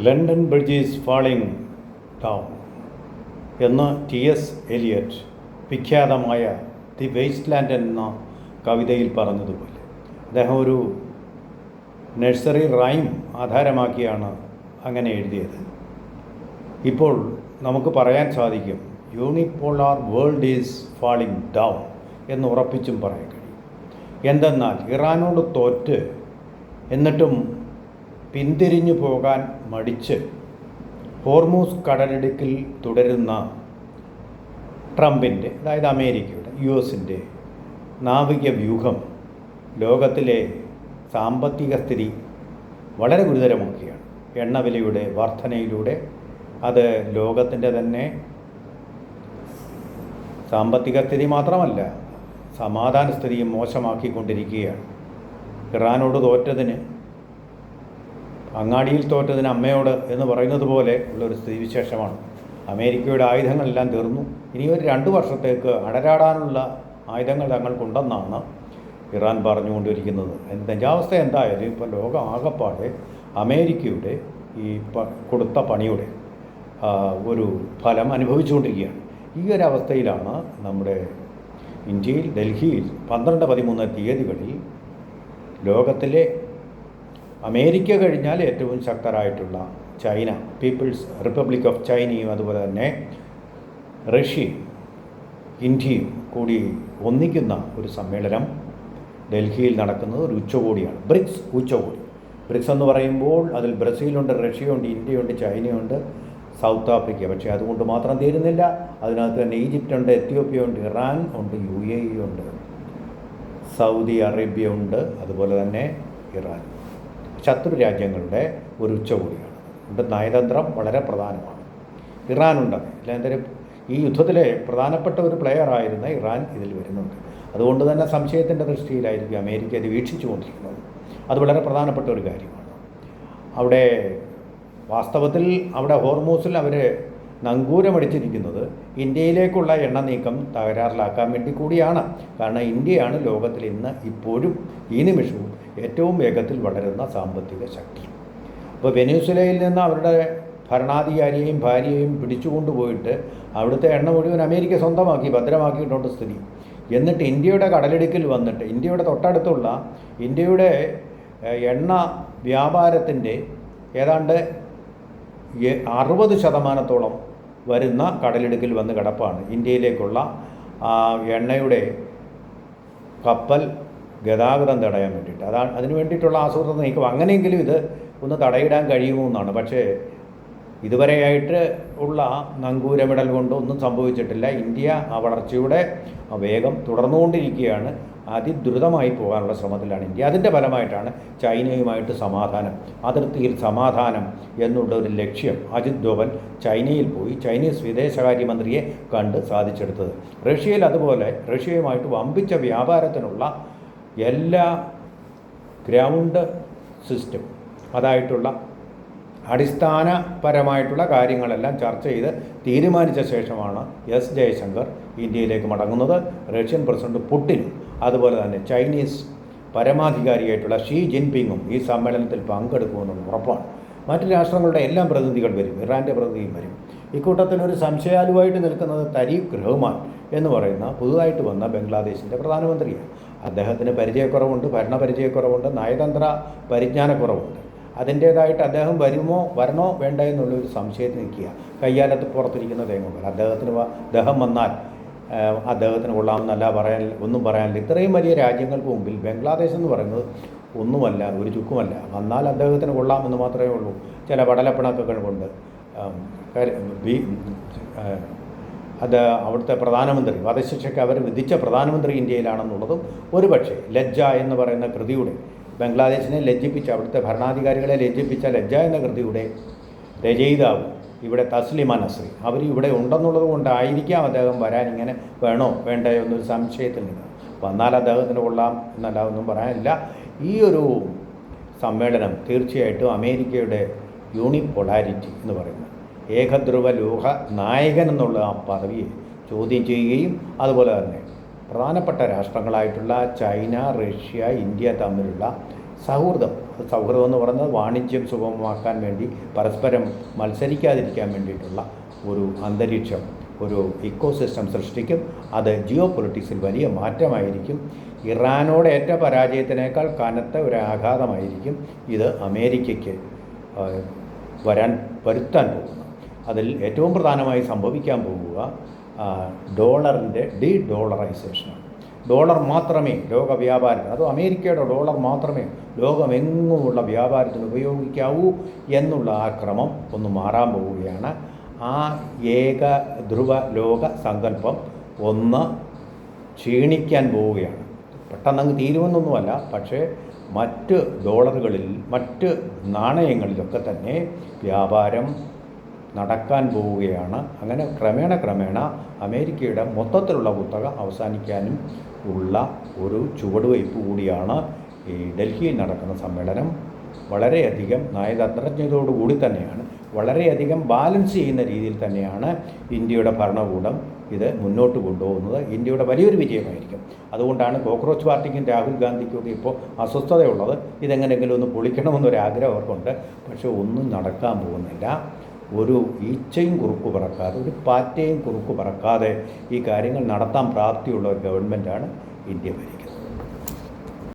London Bridge is falling down എന്ന് TS. Eliot വിഖ്യാതമായ the Waste Land എന്ന കവിതയിൽ പറഞ്ഞതുപോലെ അദ്ദേഹം ഒരു നഴ്സറി റൈം ആധാരമാക്കിയാണ് അങ്ങനെ എഴുതിയത്. ഇപ്പോൾ നമുക്ക് പറയാൻ സാധിക്കും unipolar world is falling down എന്ന് ഉറപ്പിച്ചും പറയാൻ കഴിയും. എന്തെന്നാൽ ഇറാനോട് തോറ്റ് എന്നിട്ടും പിന്തിരിഞ്ഞു പോകാൻ മടിച്ച് ഹോർമൂസ് കടലിടുക്കിൽ തുടരുന്ന ട്രംപിൻ്റെ, അതായത് അമേരിക്കയുടെ, US-ൻ്റെ നാവിക വ്യൂഹം ലോകത്തിലെ സാമ്പത്തിക സ്ഥിതി വളരെ ഗുരുതരമാക്കുകയാണ്. എണ്ണവിലയുടെ വർധനയിലൂടെ അത് ലോകത്തിൻ്റെ തന്നെ സാമ്പത്തിക സ്ഥിതി മാത്രമല്ല, സമാധാന സ്ഥിതിയും മോശമാക്കിക്കൊണ്ടിരിക്കുകയാണ്. ഇറാനോട് തോറ്റതിന്, അങ്ങാടിയിൽ തോറ്റതിന് അമ്മയോട് എന്ന് പറയുന്നത് പോലെ ഉള്ളൊരു സ്ഥിതിവിശേഷമാണ്. അമേരിക്കയുടെ ആയുധങ്ങളെല്ലാം തീർന്നു, ഇനി ഒരു 2 വർഷത്തേക്ക് അടരാടാനുള്ള ആയുധങ്ങൾ തങ്ങൾക്കുണ്ടെന്നാണ് ഇറാൻ പറഞ്ഞുകൊണ്ടിരിക്കുന്നത്. നിജാവസ്ഥ എന്തായാലും ഇപ്പോൾ ലോകം ആകപ്പാടെ അമേരിക്കയുടെ ഈ കൊടുത്ത പണിയുടെ ഒരു ഫലം അനുഭവിച്ചുകൊണ്ടിരിക്കുകയാണ്. ഈ ഒരു അവസ്ഥയിലാണ് നമ്മുടെ ഇന്ത്യയിൽ, ഡൽഹിയിൽ 12-13 തീയതികളിൽ ലോകത്തിലെ അമേരിക്ക കഴിഞ്ഞാൽ ഏറ്റവും ശക്തരായിട്ടുള്ള ചൈന, പീപ്പിൾസ് റിപ്പബ്ലിക് ഓഫ് ചൈനയും അതുപോലെ തന്നെ റഷ്യയും ഇന്ത്യയും കൂടി ഒന്നിക്കുന്ന ഒരു സമ്മേളനം ഡൽഹിയിൽ നടക്കുന്നത് ഒരു ഉച്ചകോടിയാണ്. ബ്രിക്സ് ഉച്ചകോടി. ബ്രിക്സ് എന്ന് പറയുമ്പോൾ അതിൽ ബ്രസീലുണ്ട്, റഷ്യയുണ്ട്, ഇന്ത്യയുണ്ട്, ചൈനയുണ്ട്, സൗത്ത് ആഫ്രിക്ക. പക്ഷേ അതുകൊണ്ട് മാത്രം തീരുന്നില്ല. അതിനകത്ത് തന്നെ ഈജിപ്റ്റുണ്ട്, എത്യോപ്യ ഉണ്ട്, ഇറാൻ ഉണ്ട്, UAE ഉണ്ട്, സൗദി അറേബ്യ ഉണ്ട്, അതുപോലെ തന്നെ ഇറാൻ. ശത്രു രാജ്യങ്ങളുടെ ഒരു ഉച്ചകോടിയാണ്. ഇത് നയതന്ത്രം വളരെ പ്രധാനമാണ്. ഇറാനുണ്ട്, അല്ലാതെ ഈ യുദ്ധത്തിലെ പ്രധാനപ്പെട്ട ഒരു പ്ലെയറായിരുന്ന ഇറാൻ ഇതിൽ വരുന്നുണ്ട്. അതുകൊണ്ട് തന്നെ സംശയത്തിൻ്റെ ദൃഷ്ടിയിലായിരിക്കും അമേരിക്ക അത് വീക്ഷിച്ചുകൊണ്ടിരിക്കുന്നത്. അത് വളരെ പ്രധാനപ്പെട്ട ഒരു കാര്യമാണ്. അവിടെ വാസ്തവത്തിൽ അവിടെ ഹോർമൂസിൽ അവർ നങ്കൂരമടിച്ചിരിക്കുന്നത് ഇന്ത്യയിലേക്കുള്ള എണ്ണ നീക്കം തകരാറിലാക്കാൻ വേണ്ടി കൂടിയാണ്. കാരണം ഇന്ത്യയാണ് ലോകത്തിൽ ഇന്ന് ഇപ്പോഴും ഈ നിമിഷവും ഏറ്റവും വേഗത്തിൽ വളരുന്ന സാമ്പത്തിക ശക്തി. അപ്പോൾ വെനസ്വേലയിൽ നിന്ന് അവരുടെ ഭരണാധികാരിയെയും ഭാര്യയെയും പിടിച്ചുകൊണ്ടുപോയിട്ട് അവിടുത്തെ എണ്ണ മുഴുവൻ അമേരിക്ക സ്വന്തമാക്കി ഭദ്രമാക്കിയിട്ടുണ്ട് സ്ഥിതി. എന്നിട്ട് ഇന്ത്യയുടെ കടലിടുക്കിൽ വന്നിട്ട് ഇന്ത്യയുടെ തൊട്ടടുത്തുള്ള ഇന്ത്യയുടെ എണ്ണ വ്യാപാരത്തിൻ്റെ ഏതാണ്ട് 60% വരുന്ന കടലിടുക്കിൽ വന്ന് കിടപ്പാണ്. ഇന്ത്യയിലേക്കുള്ള എണ്ണയുടെ കപ്പൽ ഗതാഗതം തടയാൻ വേണ്ടിയിട്ട്. അതിന് വേണ്ടിയിട്ടുള്ള ആസൂത്രണം നീക്കം. അങ്ങനെയെങ്കിലും ഇത് ഒന്ന് തടയിടാൻ കഴിയുമോ എന്നാണ്. പക്ഷേ ഇതുവരെയായിട്ട് ഉള്ള നങ്കൂരമിടൽ കൊണ്ടൊന്നും സംഭവിച്ചിട്ടില്ല. ഇന്ത്യ ആ വളർച്ചയുടെ വേഗം തുടർന്നുകൊണ്ടിരിക്കുകയാണ്. അതിദ്രുതമായി പോകാനുള്ള ശ്രമത്തിലാണ് ഇന്ത്യ. അതിൻ്റെ ഫലമായിട്ടാണ് ചൈനയുമായിട്ട് സമാധാനം, അതിർത്തിയിൽ സമാധാനം എന്നുള്ള ഒരു ലക്ഷ്യം അജിത് ഡോവൽ ചൈനയിൽ പോയി ചൈനീസ് വിദേശകാര്യമന്ത്രിയെ കണ്ട് സാധിച്ചെടുത്തത്. റഷ്യയിൽ അതുപോലെ റഷ്യയുമായിട്ട് വമ്പിച്ച വ്യാപാരത്തിനുള്ള എല്ലാ ഗ്രൗണ്ട് സിസ്റ്റം, അതായിട്ടുള്ള അടിസ്ഥാനപരമായിട്ടുള്ള കാര്യങ്ങളെല്ലാം ചർച്ച ചെയ്ത് തീരുമാനിച്ച ശേഷമാണ് എസ് ജയശങ്കർ ഇന്ത്യയിലേക്ക് മടങ്ങുന്നത്. റഷ്യൻ പ്രസിഡന്റ് പുടിനും അതുപോലെ തന്നെ ചൈനീസ് പരമാധികാരിയായിട്ടുള്ള ഷീ ജിൻപിങ്ങും ഈ സമ്മേളനത്തിൽ പങ്കെടുക്കുമെന്നുള്ള ഉറപ്പാണ്. മറ്റു രാഷ്ട്രങ്ങളുടെ എല്ലാം പ്രതിനിധികൾ വരും, ഇറാൻ്റെ പ്രതിനിധിയും വരും. ഇക്കൂട്ടത്തിൽ ഒരു സംശയാലുവായിട്ട് നിൽക്കുന്നത് തരീഖ് റഹ്മാൻ എന്ന് പറയുന്ന പുതുതായിട്ട് വന്ന ബംഗ്ലാദേശിൻ്റെ പ്രധാനമന്ത്രിയാണ്. അദ്ദേഹത്തിന് പരിചയക്കുറവുണ്ട്, ഭരണപരിചയക്കുറവുണ്ട്, നയതന്ത്ര പരിജ്ഞാനക്കുറവുണ്ട്. അതിൻ്റേതായിട്ട് അദ്ദേഹം വരണോ വേണ്ട എന്നുള്ളൊരു സംശയത്തിൽ നിൽക്കുക. കയ്യാലത്ത് പുറത്തിരിക്കുന്ന തേങ്ങ. അദ്ദേഹം വന്നാൽ അദ്ദേഹത്തിന് കൊള്ളാമെന്നല്ല ഒന്നും പറയാനില്ല. ഇത്രയും വലിയ രാജ്യങ്ങൾക്ക് മുമ്പിൽ ബംഗ്ലാദേശ് എന്ന് പറയുന്നത് ഒന്നുമല്ല, ഒരു ചുക്കുമല്ല. വന്നാൽ അദ്ദേഹത്തിന് കൊള്ളാമെന്ന് മാത്രമേ ഉള്ളൂ. ചില പടലപ്പിണക്കുകൾ കൊണ്ട് അത് അവിടുത്തെ പ്രധാനമന്ത്രി, വധശിക്ഷയ്ക്ക് അവർ വിധിച്ച പ്രധാനമന്ത്രി ഇന്ത്യയിലാണെന്നുള്ളതും ഒരുപക്ഷെ ലജ്ജ എന്ന് പറയുന്ന കൃതിയുടെ, ബംഗ്ലാദേശിനെ ലജ്ജിപ്പിച്ച, അവിടുത്തെ ഭരണാധികാരികളെ ലജ്ജിപ്പിച്ച ലജ്ജ എന്ന കൃതിയുടെ രചയിതാവ് ഇവിടെ തസ്ലിമ നസ്രി അവർ ഇവിടെ ഉണ്ടെന്നുള്ളത് കൊണ്ടായിരിക്കാം അദ്ദേഹം വരാൻ ഇങ്ങനെ വേണോ വേണ്ടയോ എന്നൊരു സംശയത്തിൽ നിന്ന്. വന്നാൽ അദ്ദേഹത്തിന് കൊള്ളാം എന്നല്ല, ഒന്നും പറയാനില്ല. ഈ ഒരു സമ്മേളനം തീർച്ചയായിട്ടും അമേരിക്കയുടെ യൂണിപോളാരിറ്റി എന്ന് പറയുന്നത് ഏകധ്രുവ ലോക നായകൻ എന്നുള്ള ആ പദവിയെ ചോദ്യം ചെയ്യുകയും അതുപോലെ തന്നെ പ്രധാനപ്പെട്ട രാഷ്ട്രങ്ങളായിട്ടുള്ള ചൈന, റഷ്യ, ഇന്ത്യ തമ്മിലുള്ള സൗഹൃദം എന്ന് പറയുന്നത് വാണിജ്യം സുഗമമാക്കാൻ വേണ്ടി പരസ്പരം മത്സരിക്കാതിരിക്കാൻ വേണ്ടിയിട്ടുള്ള ഒരു അന്തരീക്ഷം, ഒരു ഇക്കോസിസ്റ്റം സൃഷ്ടിക്കും. അത് ജിയോ പൊളിറ്റിക്സിൽ വലിയ മാറ്റമായിരിക്കും. ഇറാനോട് ഏറ്റ പരാജയത്തിനേക്കാൾ കനത്ത ഒരു ആഘാതമായിരിക്കും ഇത് അമേരിക്കയ്ക്ക് വരുത്താൻ പോകുന്നത്. അതിൽ ഏറ്റവും പ്രധാനമായി സംഭവിക്കാൻ പോവുക ഡോളറിൻ്റെ ഡോളറൈസേഷനാണ്. ഡോളർ മാത്രമേ ലോക വ്യാപാരത്തിന്, അത് അമേരിക്കയുടെ ഡോളർ മാത്രമേ ലോകമെങ്ങുമുള്ള വ്യാപാരത്തിന് ഉപയോഗിക്കാവൂ എന്നുള്ള ആ ക്രമം ഒന്ന് മാറാൻ പോവുകയാണ്. ആ ഏക ധ്രുവ ലോക സങ്കല്പം ഒന്ന് ക്ഷീണിക്കാൻ പോവുകയാണ്. പെട്ടെന്നങ്ങ് തീരുമെന്നൊന്നുമല്ല, പക്ഷേ മറ്റ് ഡോളറുകളിൽ, മറ്റ് നാണയങ്ങളിലൊക്കെ തന്നെ വ്യാപാരം നടക്കാൻ പോവുകയാണ്. അങ്ങനെ ക്രമേണ അമേരിക്കയുടെ മൊത്തത്തിലുള്ള കുത്തക അവസാനിക്കാനും ഉള്ള ഒരു ചുവടുവയ്പ് കൂടിയാണ് ഈ ഡൽഹിയിൽ നടക്കുന്ന സമ്മേളനം. വളരെയധികം നയതന്ത്രജ്ഞതയോടുകൂടി തന്നെയാണ്, വളരെയധികം ബാലൻസ് ചെയ്യുന്ന രീതിയിൽ തന്നെയാണ് ഇന്ത്യയുടെ ഭരണകൂടം ഇത് മുന്നോട്ട് കൊണ്ടുപോകുന്നത്. ഇന്ത്യയുടെ വലിയൊരു വിജയമായിരിക്കും. അതുകൊണ്ടാണ് കോക്രോച്ച് പാർട്ടിക്കും രാഹുൽ ഗാന്ധിക്കുമൊക്കെ ഇപ്പോൾ അസ്വസ്ഥതയുള്ളത്. ഇതെങ്ങനെയെങ്കിലും ഒന്ന് പൊളിക്കണമെന്നൊരാഗ്രഹം അവർക്കുണ്ട്. പക്ഷേ ഒന്നും നടക്കാൻ പോകുന്നില്ല. ഒരു ഈച്ചയും കുറുക്കു പറക്കാതെ, ഒരു പാറ്റയും കുറുക്കു പറക്കാതെ ഈ കാര്യങ്ങൾ നടത്താൻ പ്രാപ്തിയുള്ള ഒരു ഗവൺമെൻറ്റാണ് ഇന്ത്യ ഭരിക്കുന്നത്.